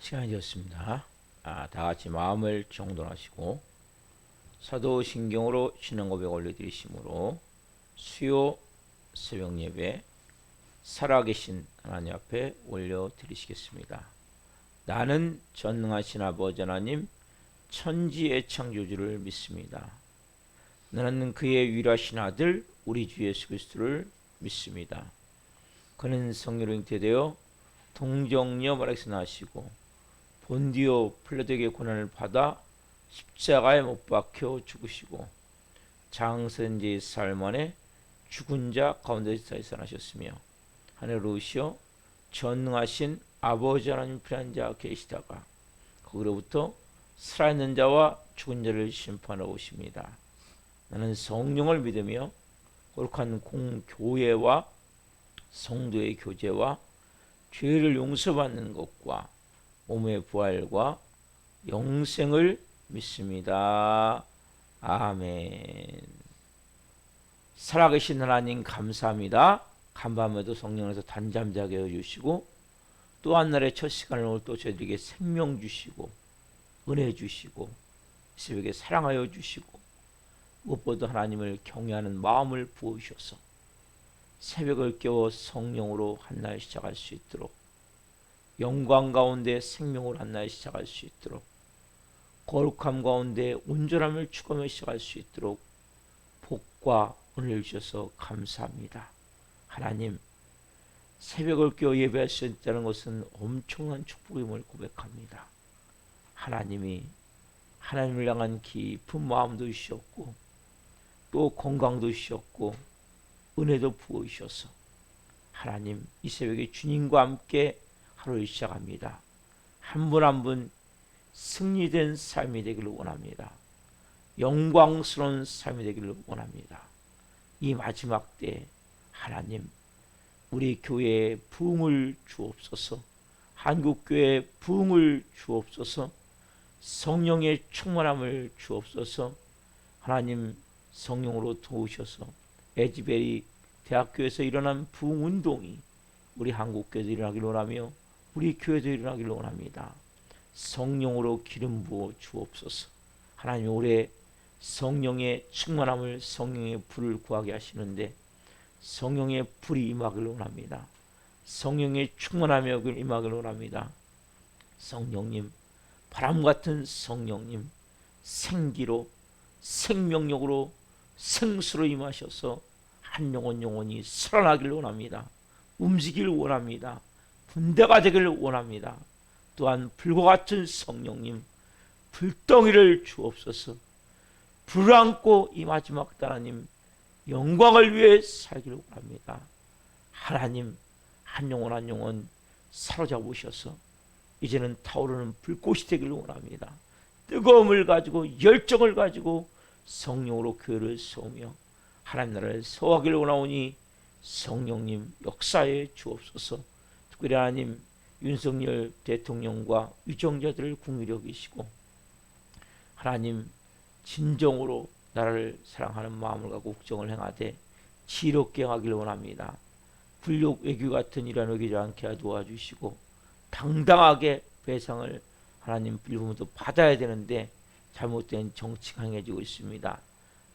시간이 되었습니다. 다 같이 마음을 정돈하시고 사도신경으로 신앙 고백 올려드리심으로 수요 새벽 예배 살아계신 하나님 앞에 올려드리시겠습니다. 나는 전능하신 아버지 하나님 천지의 창조주를 믿습니다. 나는 그의 위라신 아들 우리 주 예수 그리스도를 믿습니다. 그는 성령으로 잉태되어 동정녀 마리아에서 나시고 본디오 필라도에게 고난을 받아 십자가에 못 박혀 죽으시고 장선지 사흘 만에 죽은 자 가운데서 살아나셨으며 하늘로 오시어 전능하신 아버지 하나님 필요한 자 계시다가 거기로부터 살아있는 자와 죽은 자를 심판하러 오십니다. 나는 성령을 믿으며 거룩한 공교회와 성도의 교제와 죄를 용서받는 것과 몸의 부활과 영생을 믿습니다. 아멘. 살아계신 하나님 감사합니다. 간밤에도 성령에서 단잠자게 해주시고 또 한 날의 첫 시간을 오늘 또 저희들에게 생명 주시고 은혜 주시고 새벽에 사랑하여 주시고 무엇보다 하나님을 경외하는 마음을 부어주셔서 새벽을 깨워 성령으로 한 날 시작할 수 있도록 영광 가운데 생명을 한 날 시작할 수 있도록 거룩함 가운데 온전함을 추구하며 시작할 수 있도록 복과 은혜를 주셔서 감사합니다. 하나님, 새벽을 깨어 예배할 수 있다는 것은 엄청난 축복임을 고백합니다. 하나님이 하나님을 향한 깊은 마음도 주셨고 또 건강도 주셨고 은혜도 부어주셔서 하나님 이 새벽에 주님과 함께 하루를 시작합니다. 한 분 한 분 승리된 삶이 되기를 원합니다. 영광스러운 삶이 되기를 원합니다. 이 마지막 때 하나님 우리 교회에 부흥을 주옵소서. 한국교회에 부흥을 주옵소서. 성령의 충만함을 주옵소서. 하나님 성령으로 도우셔서 에즈베리 대학교에서 일어난 부흥운동이 우리 한국교회도 일어나기를 원하며 우리 교회도 일어나기를 원합니다. 성령으로 기름 부어 주옵소서. 하나님 올해 성령의 충만함을 성령의 불을 구하게 하시는데 성령의 불이 임하기를 원합니다. 성령의 충만함이 임하기를 원합니다. 성령님, 바람 같은 성령님, 생기로 생명력으로 생수로 임하셔서 한 영혼 영혼이 살아나기를 원합니다. 움직이기를 원합니다. 분대가 되기를 원합니다. 또한 불과 같은 성령님 불덩이를 주옵소서. 불을 안고 이 마지막 때 하나님 영광을 위해 살기를 원합니다. 하나님 한 영혼 한 영혼 사로잡으셔서 이제는 타오르는 불꽃이 되기를 원합니다. 뜨거움을 가지고 열정을 가지고 성령으로 교회를 세우며 하나님 나라를 세워가기를 원하오니 성령님 역사에 주옵소서. 특별히 하나님 윤석열 대통령과 유정자들을 궁휼히 여기시고 하나님 진정으로 나라를 사랑하는 마음을 갖고 국정을 행하되 지혜롭게 행하기를 원합니다. 불욕 외교 같은 일환 오기 않게 도와주시고 당당하게 배상을 하나님 일부분도 받아야 되는데 잘못된 정치가 행해지고 있습니다.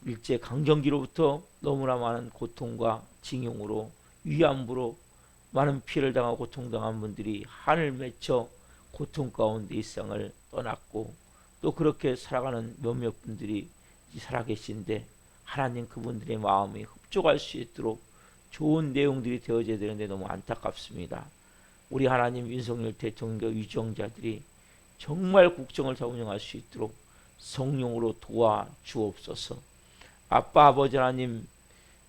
일제 강점기로부터 너무나 많은 고통과 징용으로 위안부로 많은 피해를 당하고 고통당한 분들이 한을 맺혀 고통 가운데 일상을 떠났고 또 그렇게 살아가는 몇몇 분들이 살아계신데 하나님 그분들의 마음이 흡족할 수 있도록 좋은 내용들이 되어져야 되는데 너무 안타깝습니다. 우리 하나님 윤석열 대통령과 유정자들이 정말 국정을 잘 운영할 수 있도록 성령으로 도와주옵소서. 아빠 아버지 하나님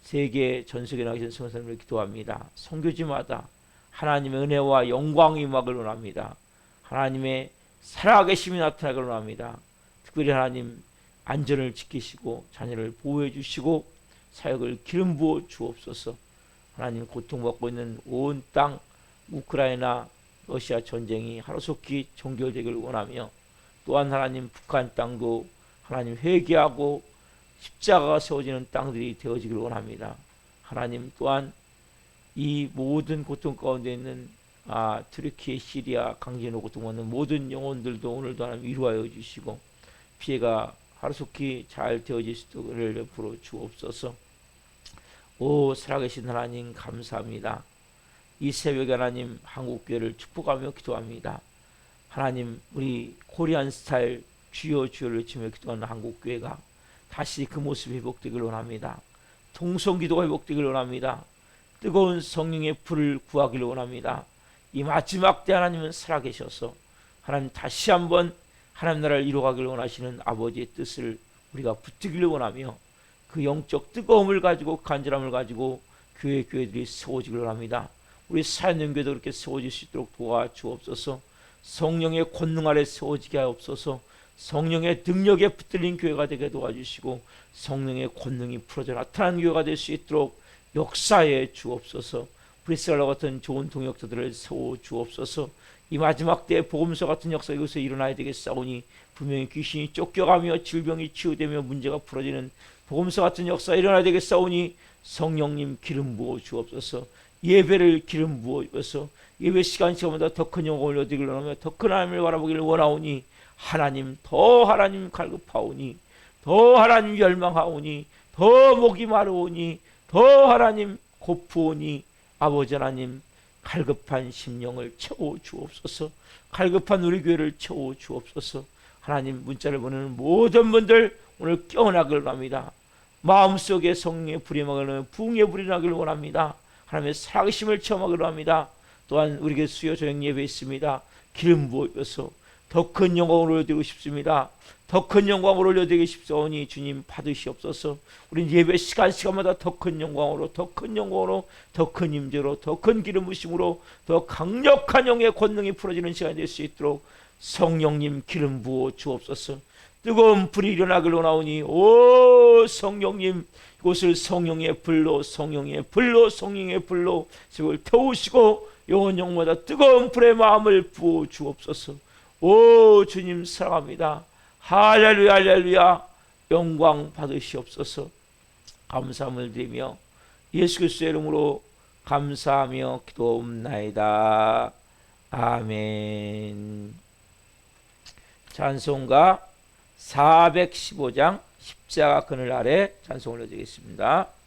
세계 전 세계에 나가신 성도님을 기도합니다. 선교지마다 하나님의 은혜와 영광이 임하기를 원합니다. 하나님의 살아계심이 나타나기를 원합니다. 특별히 하나님 안전을 지키시고 자녀를 보호해 주시고 사역을 기름 부어 주옵소서. 하나님 고통받고 있는 온 땅 우크라이나 러시아 전쟁이 하루속히 종결되기를 원하며 또한 하나님 북한 땅도 하나님 회개하고 십자가가 세워지는 땅들이 되어지기를 원합니다. 하나님 또한 이 모든 고통 가운데 있는 트르키예, 시리아, 강진호 등하는 모든 영혼들도 오늘도 하나님 위로하여 주시고 피해가 하루속히 잘 되어질 수 있도록 베풀어 주옵소서. 오 살아계신 하나님 감사합니다. 이 새벽에 하나님 한국교회를 축복하며 기도합니다. 하나님 우리 코리안 스타일 주여 주여를 외치며 기도하는 한국교회가 다시 그 모습이 회복되길 원합니다. 통성기도가 회복되길 원합니다. 뜨거운 성령의 불을 구하기를 원합니다. 이 마지막 때 하나님은 살아계셔서 하나님 다시 한번 하나님 나라를 이루어가기를 원하시는 아버지의 뜻을 우리가 붙들기를 원하며 그 영적 뜨거움을 가지고 간절함을 가지고 교회들이 세워지기를 원합니다. 우리 사연연교도 그렇게 세워질 수 있도록 도와주옵소서. 성령의 권능 아래 세워지게 하옵소서. 성령의 능력에 붙들린 교회가 되게 도와주시고 성령의 권능이 풀어져 나타나는 교회가 될 수 있도록 역사해 주옵소서. 브리스갈과 같은 좋은 동역자들을 세워 주옵소서. 이 마지막 때에 복음서 같은 역사가 이곳에 일어나야 되겠사오니 분명히 귀신이 쫓겨가며 질병이 치유되며 문제가 풀어지는 복음서 같은 역사가 일어나야 되겠사오니 성령님 기름 부어 주옵소서. 예배를 기름 부어 주옵소서. 예배 시간마다 더 큰 영광을 얻기를 원하며 더 큰 하나님을 바라보기를 원하오니 하나님 더 하나님 갈급하오니 더 하나님 열망하오니 더 목이 마르오니 더 하나님 고프오니 아버지 하나님 갈급한 심령을 채워 주옵소서. 갈급한 우리 교회를 채워 주옵소서. 하나님 문자를 보내는 모든 분들 오늘 깨어나기를 원합니다. 마음속에 성령의 불이 나기를 부흥의 불이 나기를 원합니다. 하나님의 살아계심을 체험하기를 원합니다. 또한 우리에게 수요 저녁 예배 있습니다. 기름 부어서 더 큰 영광을 올려드리고 싶습니다. 더 큰 영광을 올려드리고 싶사오니 주님 받으시옵소서. 우린 예배 시간마다 더 큰 영광으로 더 큰 영광으로 더 큰 임재로 더 큰 기름 부으심으로 더 강력한 영의 권능이 풀어지는 시간이 될 수 있도록 성령님 기름 부어 주옵소서. 뜨거운 불이 일어나기를 원하오니 오 성령님 이곳을 성령의 불로 성령의 불로 성령의 불로 집을 태우시고 영혼마다 뜨거운 불의 마음을 부어 주옵소서. 오 주님 사랑합니다. 할렐루야 할렐루야 영광 받으시옵소서. 감사함을 드리며 예수 그리스도의 이름으로 감사하며 기도옵나이다. 아멘. 찬송가 415장 십자가 그늘 아래 찬송을 올려드리겠습니다. 십자가 그늘 아래 다시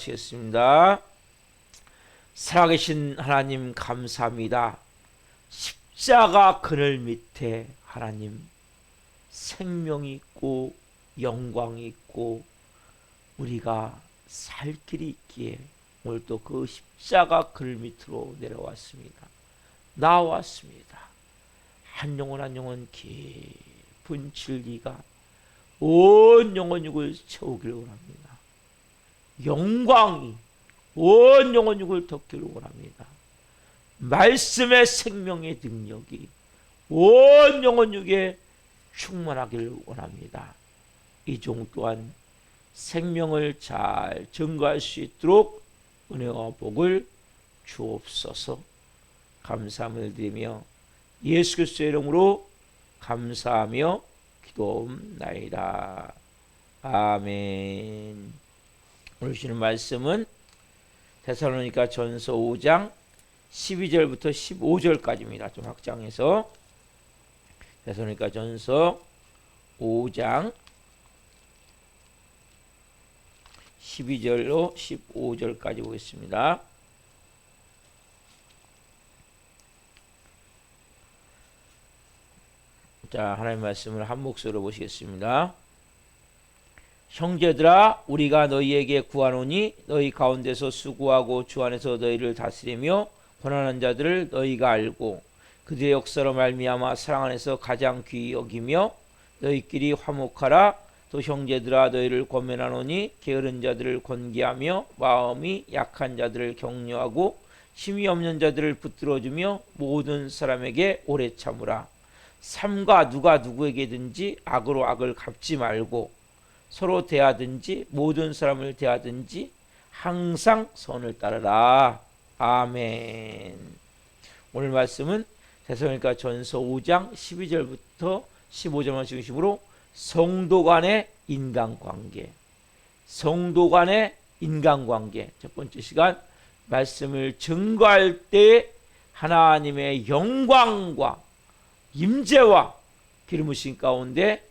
기도하시겠습니다. 살아계신 하나님 감사합니다. 십자가 그늘 밑에 하나님 생명이 있고 영광이 있고 우리가 살 길이 있기에 오늘 또 그 십자가 그늘 밑으로 내려왔습니다. 나왔습니다. 한 영혼 한 영혼 깊은 진리가 온 영혼 육을 채우기를 원합니다. 영광이 온 영혼 육을 덮기를 원합니다. 말씀의 생명의 능력이 온 영혼 육에 충만하기를 원합니다. 이 종 또한 생명을 잘 증거할 수 있도록 은혜와 복을 주옵소서. 감사함을 드리며 예수 그리스도의 이름으로 감사하며 기도옵나이다. 아멘. 오늘 주시는 말씀은 데살로니가 전서 5장 12절부터 15절까지입니다. 좀 확장해서 데살로니가 전서 5장 12절로 15절까지 보겠습니다. 자, 하나님의 말씀을 한 목소리로 보시겠습니다. 형제들아, 우리가 너희에게 구하노니 너희 가운데서 수고하고 주 안에서 너희를 다스리며 고난하는 자들을 너희가 알고 그들의 역사로 말미암아 사랑 안에서 가장 귀히 여기며 너희끼리 화목하라. 또 형제들아, 너희를 권면하노니 게으른 자들을 권계하며 마음이 약한 자들을 격려하고 힘이 없는 자들을 붙들어주며 모든 사람에게 오래 참으라. 삼가 누가 누구에게든지 악으로 악을 갚지 말고 서로 대하든지 모든 사람을 대하든지 항상 선을 따르라. 아멘. 오늘 말씀은 데살로니가 전서 5장 12절부터 15절만 중심으로 성도 간의 인간관계, 성도 간의 인간관계. 첫 번째 시간 말씀을 증거할 때 하나님의 영광과 임재와 기름 부으심 가운데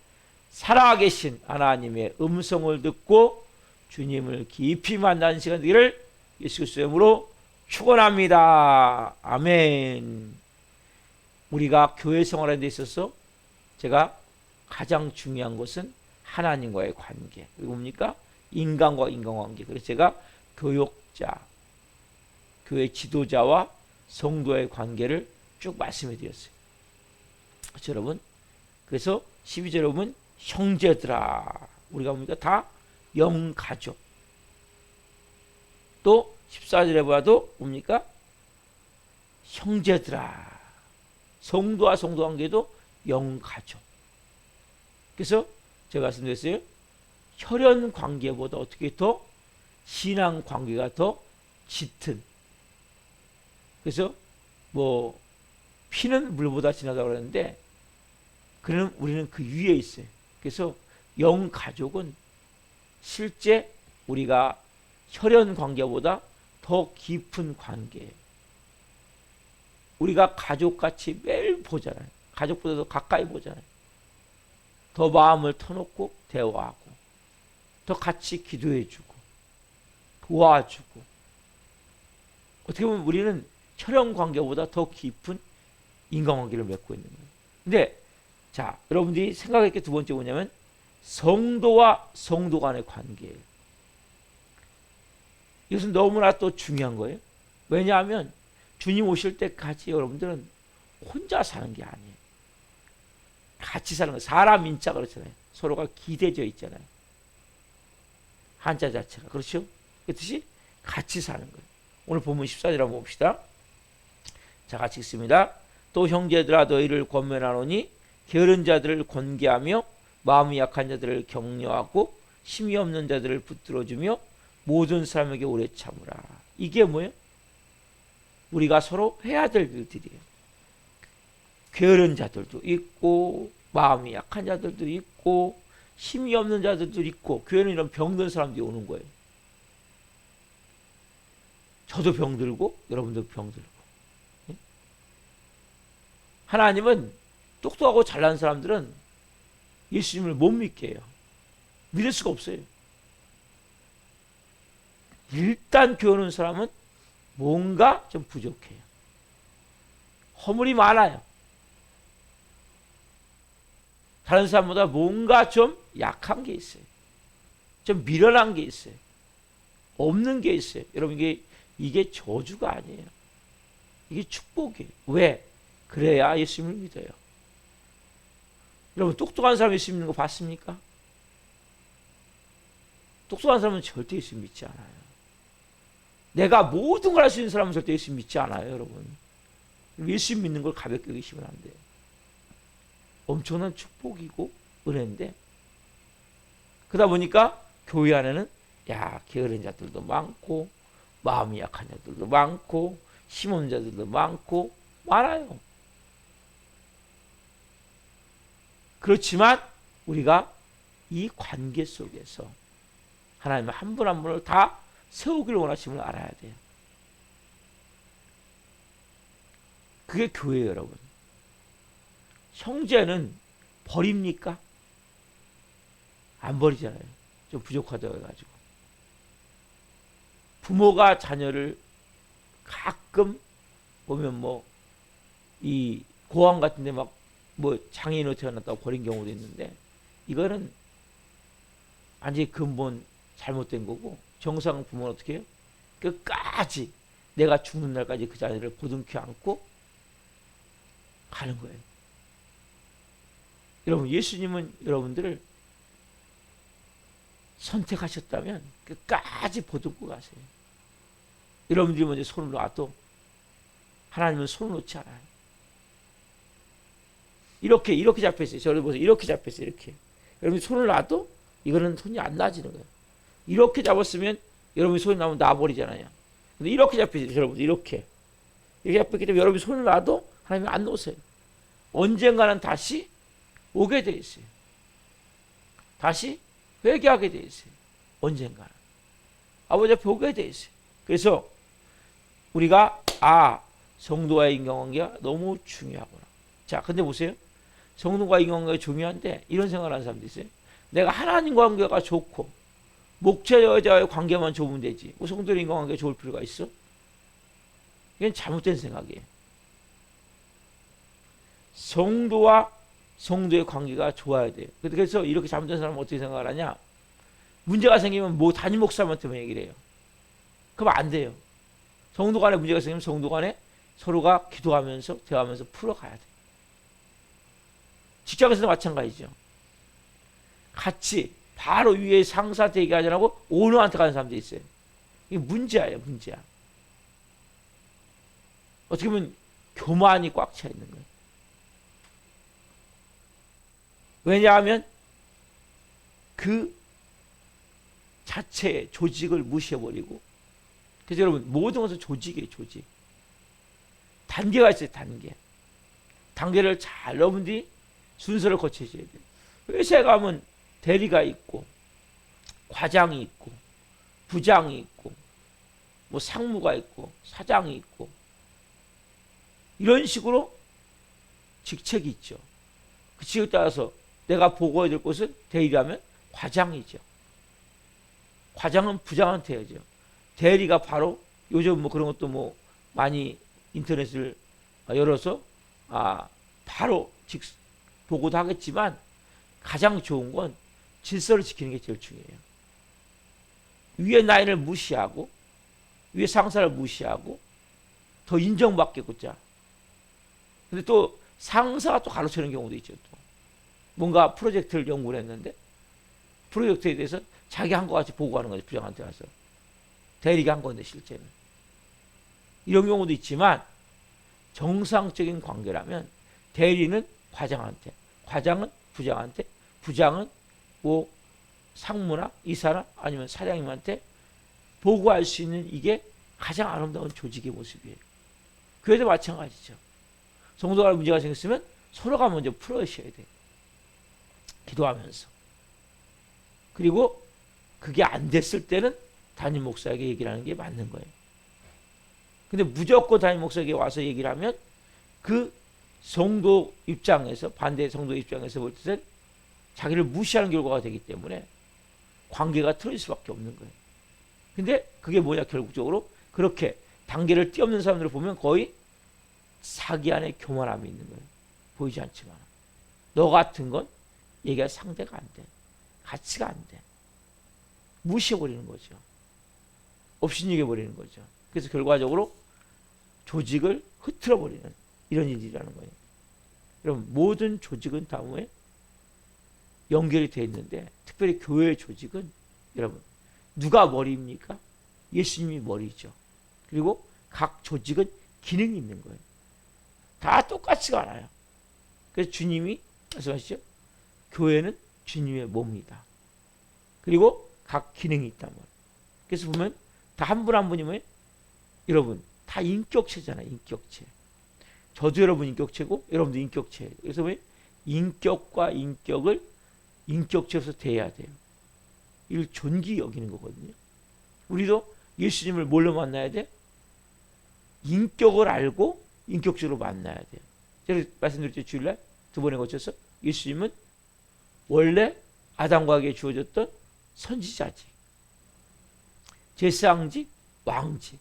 살아계신 하나님의 음성을 듣고 주님을 깊이 만나는 시간 되기를 예수 그리스도의 이름으로 축원합니다. 아멘. 우리가 교회 생활하는 데 있어서 제가 가장 중요한 것은 하나님과의 관계. 그리고 뭡니까? 인간과 인간관계. 그래서 제가 교육자, 교회 지도자와 성도의 관계를 쭉 말씀해 드렸어요. 그렇죠, 여러분? 그래서 12절 여러분, 형제들아. 우리가 뭡니까? 다 영가족. 또 14절에 봐도 뭡니까? 형제들아. 성도와 성도 관계도 영가족. 그래서 제가 말씀드렸어요. 혈연 관계보다 어떻게 더 신앙 관계가 더 짙은. 그래서 뭐 피는 물보다 진하다고 그러는데 그는 우리는 그 위에 있어요. 그래서 영 가족은 실제 우리가 혈연 관계보다 더 깊은 관계예요. 우리가 가족같이 매일 보잖아요. 가족보다 더 가까이 보잖아요. 더 마음을 터놓고 대화하고 더 같이 기도해주고 도와주고 어떻게 보면 우리는 혈연 관계보다 더 깊은 인간관계를 맺고 있는 거예요. 근데 자, 여러분들이 생각할 게 두 번째 뭐냐면 성도와 성도 간의 관계예요. 이것은 너무나 또 중요한 거예요. 왜냐하면 주님 오실 때까지 여러분들은 혼자 사는 게 아니에요. 같이 사는 거. 사람 인자 그렇잖아요. 서로가 기대져 있잖아요. 한자 자체가. 그렇죠? 그 뜻이 같이 사는 거예요. 오늘 본문 14절 한번 봅시다. 자, 같이 읽습니다. 또 형제들아, 너희를 권면하노니 게으른 자들을 권계하며 마음이 약한 자들을 격려하고 힘이 없는 자들을 붙들어주며 모든 사람에게 오래 참으라. 이게 뭐예요? 우리가 서로 해야 될 일들이에요. 게으른 자들도 있고 마음이 약한 자들도 있고 힘이 없는 자들도 있고 교회는 이런 병든 사람들이 오는 거예요. 저도 병들고 여러분도 병들고. 하나님은 똑똑하고 잘난 사람들은 예수님을 못 믿게 해요. 믿을 수가 없어요. 일단 교회 오는 사람은 뭔가 좀 부족해요. 허물이 많아요. 다른 사람보다 뭔가 좀 약한 게 있어요. 좀 미련한 게 있어요. 없는 게 있어요. 여러분, 이게 저주가 아니에요. 이게 축복이에요. 왜? 그래야 예수님을 믿어요. 여러분, 똑똑한 사람 예수 믿는 거 봤습니까? 똑똑한 사람은 절대 예수 믿지 않아요. 내가 모든 걸 할 수 있는 사람은 절대 예수 믿지 않아요, 여러분. 예수 믿는 걸 가볍게 의심은 안 돼요. 엄청난 축복이고 은혜인데, 그러다 보니까 교회 안에는 게으른 자들도 많고 마음이 약한 자들도 많고 힘없는 자들도 많아요. 그렇지만 우리가 이 관계 속에서 하나님은 한 분 한 분을 다 세우기를 원하심을 알아야 돼요. 그게 교회예요, 여러분. 형제는 버립니까? 안 버리잖아요. 좀 부족하다고 해가지고. 부모가 자녀를 가끔 보면 이 고아원 같은데 장애인으로 태어났다고 버린 경우도 있는데, 이거는 완전히 근본 잘못된 거고, 정상 부모는 어떻게 해요? 끝까지 내가 죽는 날까지 그 자녀를 보듬켜 안고 가는 거예요. 여러분, 예수님은 여러분들을 선택하셨다면 끝까지 보듬고 가세요. 여러분들이 먼저 손을 놔도 하나님은 손을 놓지 않아요. 이렇게 잡혀있어요. 저를 보세요. 이렇게 잡혀있어요. 이렇게. 여러분이 손을 놔도 이거는 손이 안 놔지는 거예요. 이렇게 잡았으면 여러분이 손이 나면 놔버리잖아요. 근데 이렇게 잡혀있어요. 저를 보세요. 이렇게 잡혔기 때문에 여러분이 손을 놔도 하나님이 안 놓으세요. 언젠가는 다시 오게 돼 있어요. 다시 회개하게 돼 있어요. 언젠가는 아버지 앞에 오게 돼 있어요. 그래서 우리가 성도와의 인간관계가 너무 중요하구나. 자, 근데 보세요. 성도와 인간관계가 중요한데 이런 생각을 하는 사람도 있어요. 내가 하나님 관계가 좋고 목자여자와의 관계만 좋으면 되지, 성도의 인간관계가 좋을 필요가 있어? 이건 잘못된 생각이에요. 성도와 성도의 관계가 좋아야 돼요. 그래서 이렇게 잘못된 사람은 어떻게 생각을 하냐? 문제가 생기면 담임 목사님한테만 얘기를 해요. 그럼 안 돼요. 성도 간에 문제가 생기면 성도 간에 서로가 기도하면서 대화하면서 풀어가야 돼요. 직장에서도 마찬가지죠. 같이 바로 위에 상사한테 얘기하지 않고 오너한테 가는 사람도 있어요. 이게 문제예요, 문제야. 어떻게 보면 교만이 꽉 차 있는 거예요. 왜냐하면 그 자체의 조직을 무시해버리고, 그래서 여러분, 모든 것은 조직이에요, 조직. 단계가 있어요, 단계. 단계를 잘 여러분들이 순서를 거쳐줘야 돼요. 회사에 가면 대리가 있고, 과장이 있고, 부장이 있고, 상무가 있고, 사장이 있고, 이런 식으로 직책이 있죠. 그 직책에 따라서 내가 보고해야 될 곳은 대리라면 과장이죠. 과장은 부장한테 해야죠. 대리가 바로 요즘 그런 것도 많이 인터넷을 열어서 바로 보고도 하겠지만, 가장 좋은 건 질서를 지키는 게 제일 중요해요. 위에 라인을 무시하고 위에 상사를 무시하고 더 인정받겠고자. 근데 또 상사가 또 가르치는 경우도 있죠. 또 뭔가 프로젝트를 연구를 했는데 프로젝트에 대해서 자기 한 거 같이 보고하는 거죠. 부장한테 가서. 대리가 한 건데 실제는. 이런 경우도 있지만, 정상적인 관계라면 대리는 과장한테, 과장은 부장한테, 부장은 상무나 이사나 아니면 사장님한테 보고할 수 있는, 이게 가장 아름다운 조직의 모습이에요. 교회도 마찬가지죠. 성도가 문제가 생겼으면 서로가 먼저 풀어주셔야 돼요. 기도하면서. 그리고 그게 안 됐을 때는 담임 목사에게 얘기를 하는 게 맞는 거예요. 근데 무조건 담임 목사에게 와서 얘기를 하면 그 성도 입장에서, 반대 성도 입장에서 볼 때는 자기를 무시하는 결과가 되기 때문에 관계가 틀어질 수밖에 없는 거예요. 근데 그게 뭐냐, 결국적으로 그렇게 단계를 뛰어넘는 사람들을 보면 거의 사기 안에 교만함이 있는 거예요. 보이지 않지만 너 같은 건 얘가 상대가 안 돼, 가치가 안 돼, 무시해버리는 거죠. 업신여겨버리는 거죠. 그래서 결과적으로 조직을 흐트러버리는 이런 일이라는 거예요. 여러분, 모든 조직은 다음에 연결이 되어 있는데, 특별히 교회의 조직은 여러분 누가 머리입니까? 예수님이 머리죠. 그리고 각 조직은 기능이 있는 거예요. 다 똑같지가 않아요. 그래서 주님이 말씀하시죠. 교회는 주님의 몸이다. 그리고 각 기능이 있단 말이에요. 그래서 보면 다 한 분 한 분이면 여러분 다 인격체잖아요. 인격체. 저도 여러분 인격체고 여러분도 인격체예요. 그래서 왜 인격과 인격을 인격체로서 대해야 돼요. 이걸 존귀 여기는 거거든요. 우리도 예수님을 뭘로 만나야 돼? 인격을 알고 인격적으로 만나야 돼요. 제가 말씀드렸죠. 주일날 두 번에 거쳐서 예수님은 원래 아담과 하게 주어졌던 선지자직, 제사장직, 왕직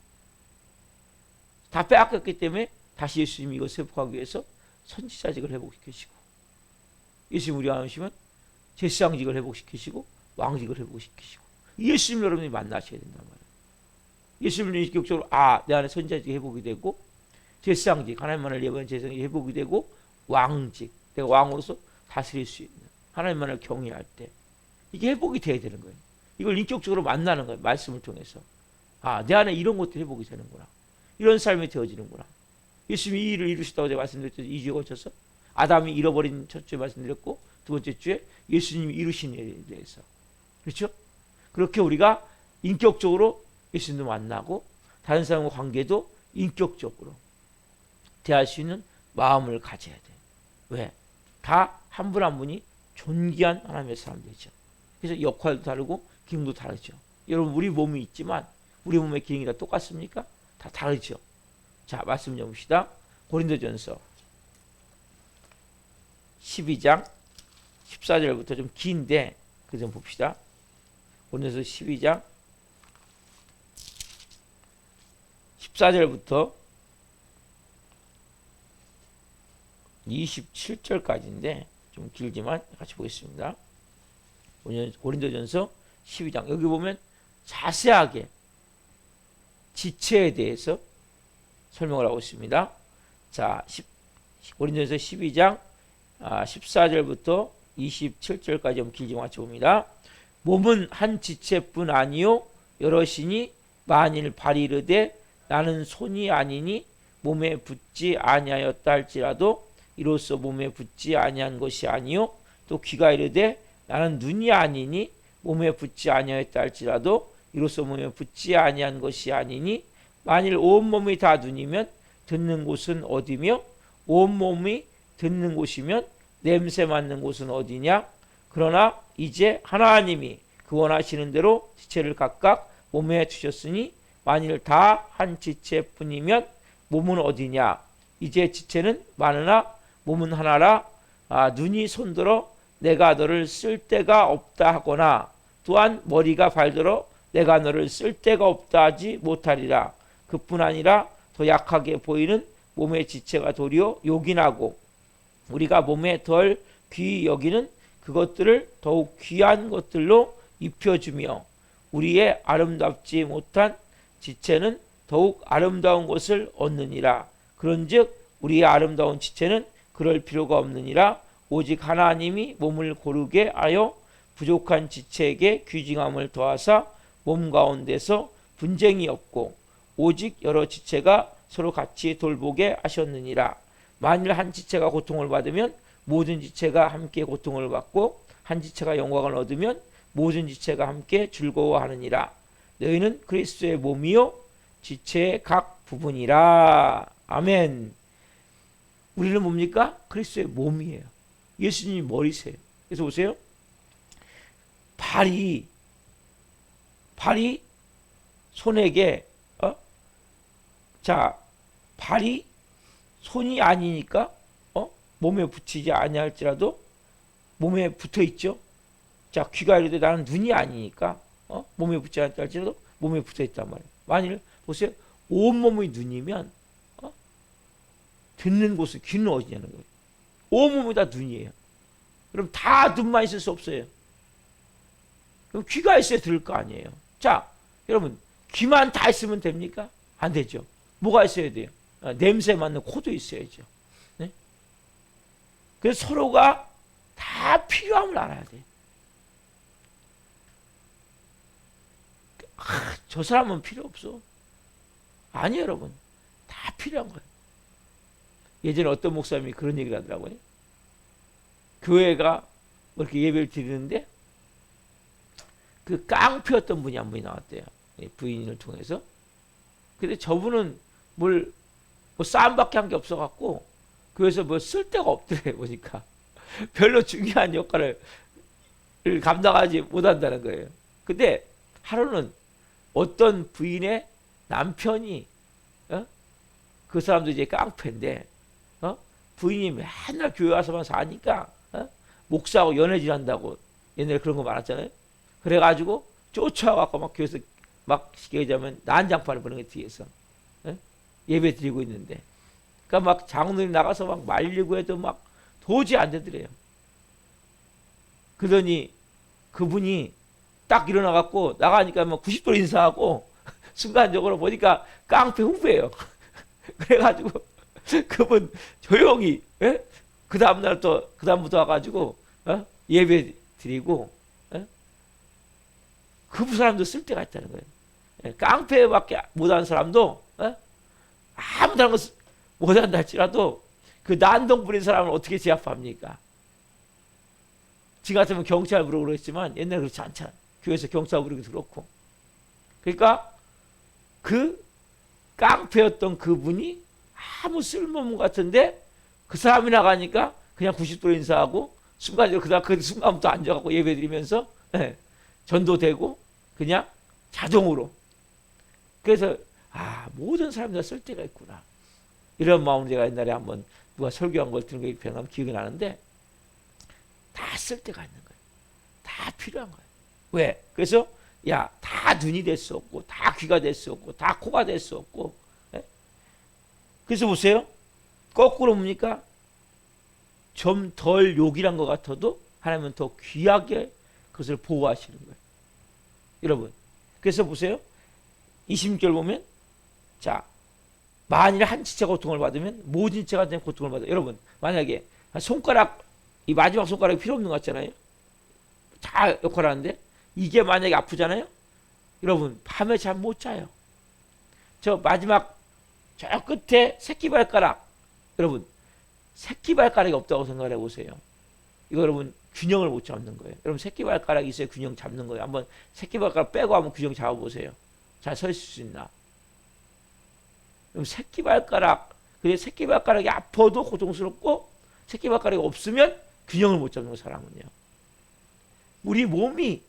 다 빼앗겼기 때문에 다시 예수님이 이것을 회복하기 위해서 선지자직을 회복시키시고, 예수님 우리 안에 오시면 제사장직을 회복시키시고 왕직을 회복시키시고, 예수님 여러분이 만나셔야 된단 말이에요. 예수님을 인격적으로 내 안에 선지자직이 회복이 되고, 제사장직, 하나님만을 예배하는 제사장직이 회복이 되고, 왕직, 내가 왕으로서 다스릴 수 있는, 하나님만을 경외할 때 이게 회복이 돼야 되는 거예요. 이걸 인격적으로 만나는 거예요. 말씀을 통해서. 내 안에 이런 것들이 회복이 되는구나. 이런 삶이 되어지는구나. 예수님이 이 일을 이루셨다고 제가 말씀드렸죠. 2주에 걸쳐서 아담이 잃어버린 첫 주에 말씀드렸고, 두 번째 주에 예수님이 이루신 일에 대해서. 그렇죠? 그렇게 우리가 인격적으로 예수님도 만나고 다른 사람과 관계도 인격적으로 대할 수 있는 마음을 가져야 돼요. 왜? 다 한 분 한 분이 존귀한 하나님의 사람들이죠. 그래서 역할도 다르고 기능도 다르죠. 여러분, 우리 몸이 있지만 우리 몸의 기능이 다 똑같습니까? 다 다르죠. 자, 말씀 좀 봅시다. 고린도전서 12장 14절부터 좀 긴데 그 좀 봅시다. 고린도전서 12장 14절부터 27절까지인데 좀 길지만 같이 보겠습니다. 고린도전서 12장 여기 보면 자세하게 지체에 대해서 설명을 하고 있습니다. 자, 고린도전서 12장 14절부터 27절까지 좀 길지만 같이 봅니다. 몸은 한 지체뿐 아니요 여럿이니 만일 발이 이르되 나는 손이 아니니 몸에 붙지 아니하였다 할지라도 이로써 몸에 붙지 아니한 것이 아니요 또 귀가 이르되 나는 눈이 아니니 몸에 붙지 아니하였다 할지라도 이로써 몸에 붙지 아니한 것이 아니니 만일 온 몸이 다 눈이면 듣는 곳은 어디며 온 몸이 듣는 곳이면 냄새 맡는 곳은 어디냐. 그러나 이제 하나님이 그 원하시는 대로 지체를 각각 몸에 두셨으니 만일 다 한 지체뿐이면 몸은 어디냐. 이제 지체는 많으나 몸은 하나라. 눈이 손들어 내가 너를 쓸 데가 없다 하거나 또한 머리가 발들어 내가 너를 쓸 데가 없다 하지 못하리라. 그뿐 아니라 더 약하게 보이는 몸의 지체가 도리어 요긴하고 우리가 몸에 덜 귀히 여기는 그것들을 더욱 귀한 것들로 입혀주며 우리의 아름답지 못한 지체는 더욱 아름다운 것을 얻느니라. 그런즉 우리의 아름다운 지체는 그럴 필요가 없느니라. 오직 하나님이 몸을 고르게 하여 부족한 지체에게 귀중함을 더하사 몸 가운데서 분쟁이 없고 오직 여러 지체가 서로 같이 돌보게 하셨느니라. 만일 한 지체가 고통을 받으면 모든 지체가 함께 고통을 받고 한 지체가 영광을 얻으면 모든 지체가 함께 즐거워하느니라. 너희는 그리스도의 몸이요 지체의 각 부분이라. 아멘. 우리는 뭡니까? 그리스도의 몸이에요. 예수님이 머리세요. 그래서 보세요. 발이 손에게 발이 손이 아니니까 몸에 붙이지 아니할지라도 몸에 붙어 있죠. 자, 귀가 이르되 나는 눈이 아니니까 몸에 붙지 않을지라도 몸에 붙어 있단 말이에요. 만일 보세요. 온몸이 눈이면 듣는 곳은 귀는 어디냐는 거예요. 온몸이 다 눈이에요. 그럼 다 눈만 있을 수 없어요. 그럼 귀가 있어야 들을 거 아니에요. 자, 여러분 귀만 다 있으면 됩니까? 안 되죠. 뭐가 있어야 돼요? 냄새 맡는 코도 있어야죠. 네? 그래서 서로가 다 필요함을 알아야 돼요. 저 사람은 필요 없어. 아니에요, 여러분. 다 필요한 거예요. 예전에 어떤 목사님이 그런 얘기를 하더라고요. 교회가 이렇게 예배를 드리는데 그 깡패였던 분이 한 분이 나왔대요. 부인을 통해서. 근데 저분은 뭐 싸움밖에 한 게 없어갖고 교회에서 뭐 쓸데가 없더래 보니까. 별로 중요한 역할을 감당하지 못한다는 거예요. 근데 하루는 어떤 부인의 남편이 그 사람도 이제 깡패인데 부인이 맨날 교회 와서만 사니까 목사하고 연애질 한다고 옛날에 그런 거 많았잖아요. 그래가지고 쫓아와갖고 막 교회에서 막 쉽게 얘기하면 난장판을 보는 게 뒤에서 예배 드리고 있는데 그러니까 막 장로님 나가서 막 말리고 해도 막 도저히 안 되더래요. 그러더니 그분이 딱 일어나갖고 나가니까 막 90도 인사하고 순간적으로 보니까 깡패 후배예요. 그래가지고 그분 조용히 그 다음날 또 그 다음부터 와가지고 예배 드리고 그 사람도 쓸 데가 있다는 거예요. 깡패밖에 못하는 사람도 아무 다른 거 못한다 할지라도 그 난동 부린 사람을 어떻게 제압합니까? 지금 같으면 경찰 부르고 그랬지만 옛날에 그렇지 않잖아. 교회에서 경찰 부르기도 그렇고. 그러니까 그 깡패였던 그분이 아무 쓸모없는 것 같은데 그 사람이 나가니까 그냥 90도 인사하고 순간적으로 그 순간부터 앉아갖고 예배 드리면서 전도되고 그냥 자동으로. 그래서 모든 사람들 다 쓸 데가 있구나. 이런 마음으로 제가 옛날에 한번 누가 설교한 걸 들은 게 병감 기억이 나는데 다 쓸 데가 있는 거예요. 다 필요한 거예요. 왜? 그래서 다 눈이 될 수 없고 다 귀가 될 수 없고 다 코가 될 수 없고 그래서 보세요. 거꾸로 뭡니까? 좀 덜 욕이란 것 같아도 하나님은 더 귀하게 그것을 보호하시는 거예요. 여러분 그래서 보세요. 26절 보면 자 만일 한 지체가 고통을 받으면 모든 지체가 고통을 받아요. 여러분 만약에 손가락 이 마지막 손가락이 필요 없는 것 같잖아요. 다 역할을 하는데 이게 만약에 아프잖아요. 여러분 밤에 잠 못 자요. 저 마지막 저 끝에 새끼발가락 여러분 새끼발가락이 없다고 생각을 해보세요. 이거 여러분 균형을 못 잡는 거예요. 여러분 새끼발가락이 있어야 균형 잡는 거예요. 한번 새끼발가락 빼고 한번 균형 잡아보세요. 잘 서 있을 수 있나? 그럼 새끼발가락 근데 새끼발가락이 아파도 고통스럽고 새끼발가락이 없으면 균형을 못 잡는 거 사람은요. 우리 몸이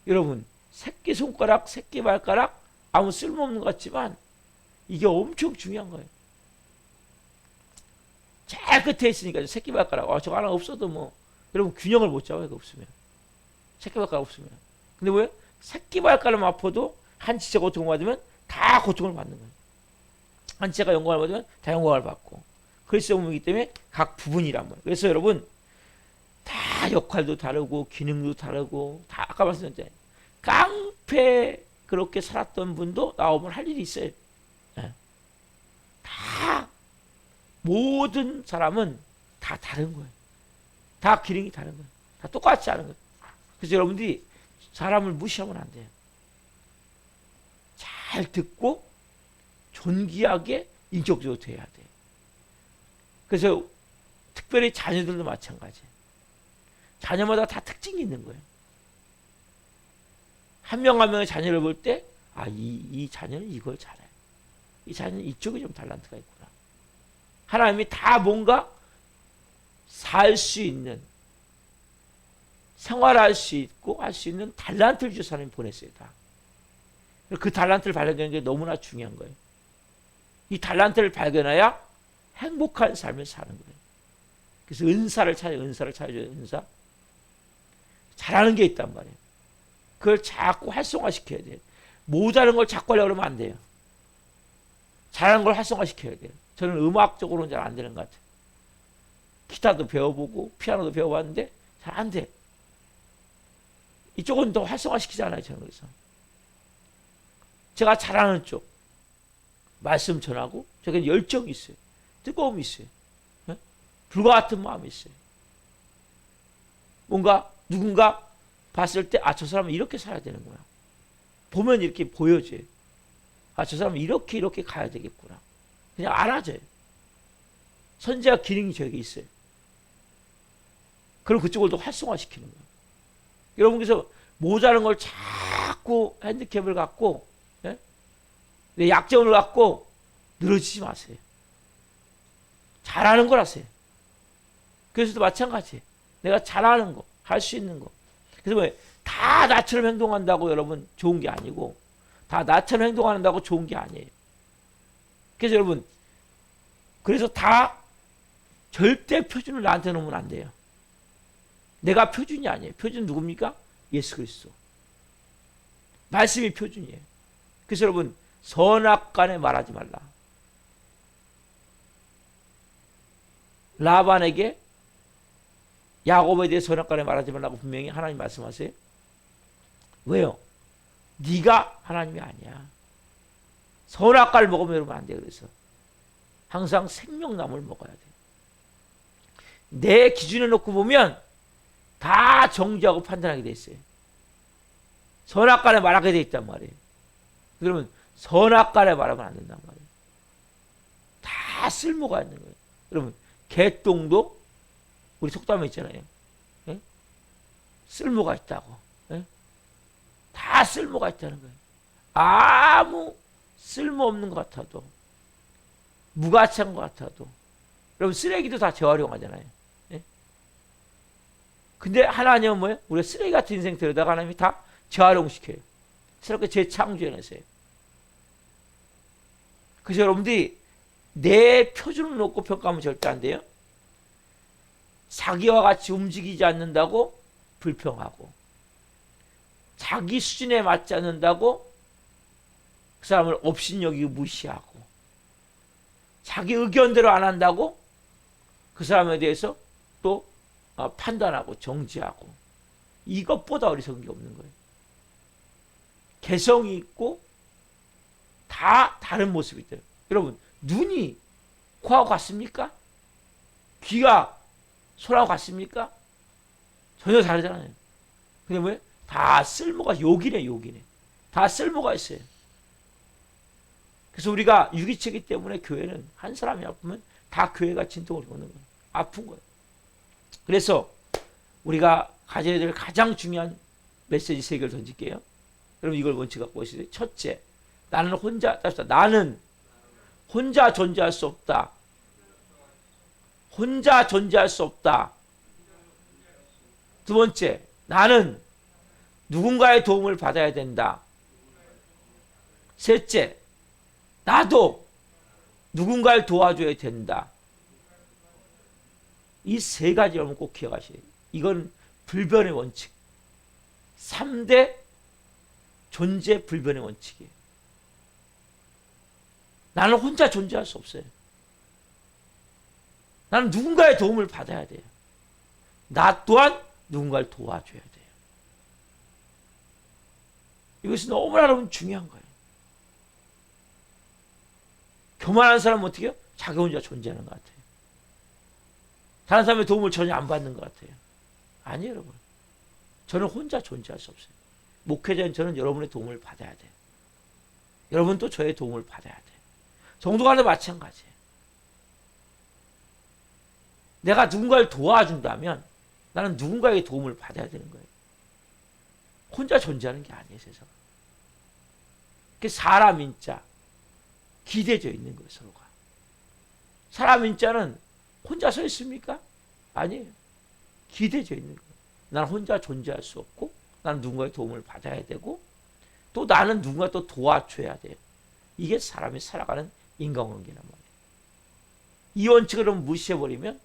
여러분 새끼손가락 새끼발가락 아무 쓸모없는 것 같지만 이게 엄청 중요한 거예요. 제일 끝에 있으니까 새끼발가락 저거 하나 없어도 뭐 여러분 균형을 못 잡아요. 없으면 새끼발가락 없으면. 근데 왜? 새끼발가락만 아파도 한 지체가 고통을 받으면 다 고통을 받는 거예요. 한 지체가 영광을 받으면 다 영광을 받고 그리스도 몸이기 때문에 각 부분이란 말이에요. 그래서 여러분 다 역할도 다르고 기능도 다르고 다 아까 말씀드렸잖아요. 깡패 그렇게 살았던 분도 나오면 할 일이 있어요. 다 모든 사람은 다 다른 거예요. 다 기능이 다른 거예요. 다 똑같지 않은 거예요. 그래서 여러분들이 사람을 무시하면 안 돼요. 잘 듣고 존귀하게 인격적으로 돼야 돼요. 그래서 특별히 자녀들도 마찬가지예요. 자녀마다 다 특징이 있는 거예요. 한 명 한 명의 자녀를 볼 때 이 자녀는 이걸 잘해. 이 자녀는 이쪽에 좀 달란트가 있구나. 하나님이 다 뭔가 살 수 있는 생활할 수 있고 할 수 있는 달란트를 주셔서 하나님 보냈어요. 다. 그 달란트를 발견하는 게 너무나 중요한 거예요. 이 달란트를 발견해야 행복한 삶을 사는 거예요. 그래서 은사를 찾아줘요. 은사. 잘하는 게 있단 말이에요. 그걸 자꾸 활성화시켜야 돼요. 모자란 걸 자꾸 하려고 그러면 안 돼요. 잘하는 걸 활성화시켜야 돼요. 저는 음악적으로는 잘 안 되는 것 같아요. 기타도 배워보고 피아노도 배워봤는데 잘 안 돼. 이쪽은 더 활성화시키잖아요. 저는 그래서 제가 잘하는 쪽 말씀 전하고 저게 열정이 있어요. 뜨거움이 있어요. 네? 불과 같은 마음이 있어요. 뭔가 누군가 봤을 때 저 사람은 이렇게 살아야 되는구나. 보면 이렇게 보여져요. 저 사람은 이렇게 가야 되겠구나. 그냥 알아져요. 선지자 기능이 저에게 있어요. 그럼 그쪽을 더 활성화시키는 거예요. 여러분께서 모자란 걸 자꾸 핸디캡을 갖고 내 약점을 갖고 늘어지지 마세요. 잘하는 걸 하세요. 그래서도 마찬가지예요. 내가 잘하는 거, 할 수 있는 거. 그래서 왜 다 나처럼 행동한다고 여러분 좋은 게 아니고 다 나처럼 행동한다고 좋은 게 아니에요. 그래서 여러분 그래서 다 절대 표준을 나한테 놓으면 안 돼요. 내가 표준이 아니에요. 표준 누굽니까? 예수 그리스도. 말씀이 표준이에요. 그래서 여러분 선악간에 말하지 말라. 라반에게 야곱에 대해 선악간에 말하지 말라고 분명히 하나님 말씀하세요. 왜요? 네가 하나님이 아니야. 선악과를 먹으면 여러분 안 돼요. 그래서 항상 생명나무를 먹어야 돼요. 내 기준에 놓고 보면 다 정죄하고 판단하게 돼 있어요. 선악과에 말하게 돼 있단 말이에요. 그러면 선악과에 말하면 안 된단 말이에요. 다 쓸모가 있는 거예요. 여러분 개똥도 우리 속담에 있잖아요. 예? 쓸모가 있다고. 예? 다 쓸모가 있다는 거예요. 아무 쓸모없는 것 같아도 무가치한 것 같아도 여러분 쓰레기도 다 재활용하잖아요. 예? 근데 하나님은 뭐예요? 우리가 쓰레기 같은 인생 데려다가 하나님이 다 재활용시켜요. 새롭게 재창조해내세요. 그래서 여러분들이 내 표준을 놓고 평가하면 절대 안 돼요. 자기와 같이 움직이지 않는다고 불평하고 자기 수준에 맞지 않는다고 그 사람을 업신여기고 무시하고 자기 의견대로 안 한다고 그 사람에 대해서 또 판단하고 정지하고 이것보다 어리석은 게 없는 거예요. 개성이 있고 다 다른 모습이 있대요. 여러분 눈이 코하고 같습니까? 귀가 소라고 같습니까? 전혀 다르잖아요. 근데 왜? 다 쓸모가 요긴해. 다 쓸모가 있어요. 그래서 우리가 유기체이기 때문에 교회는 한 사람이 아프면 다 교회가 진통을 겪는 거예요. 아픈 거예요. 그래서 우리가 가져야 될 가장 중요한 메시지 세 개를 던질게요. 여러분 이걸 원칙 갖고 오시죠. 첫째, 나는 혼자 존재할 수 없다. 혼자 존재할 수 없다. 두 번째, 나는 누군가의 도움을 받아야 된다. 셋째, 나도 누군가를 도와줘야 된다. 이 세 가지 여러분 꼭 기억하셔야 돼요. 이건 불변의 원칙. 3대 존재 불변의 원칙이에요. 나는 혼자 존재할 수 없어요. 나는 누군가의 도움을 받아야 돼요. 나 또한 누군가를 도와줘야 돼요. 이것이 너무나 여러분 중요한 거예요. 교만한 사람은 어떻게 해요? 자기 혼자 존재하는 것 같아요. 다른 사람의 도움을 전혀 안 받는 것 같아요. 아니에요, 여러분. 저는 혼자 존재할 수 없어요. 목회자인 저는 여러분의 도움을 받아야 돼요. 여러분도 저의 도움을 받아야 돼요. 성도간도 마찬가지예요. 내가 누군가를 도와준다면 나는 누군가에게 도움을 받아야 되는 거예요. 혼자 존재하는 게 아니에요, 세상은. 그 사람 인자 기대져 있는 거예요, 서로가. 사람 인자는 혼자 서 있습니까? 아니에요. 기대져 있는 거예요. 나는 혼자 존재할 수 없고 나는 누군가의 도움을 받아야 되고 또 나는 누군가 또 도와줘야 돼요. 이게 사람이 살아가는 인간관계란 말이에요. 이 원칙을 무시해버리면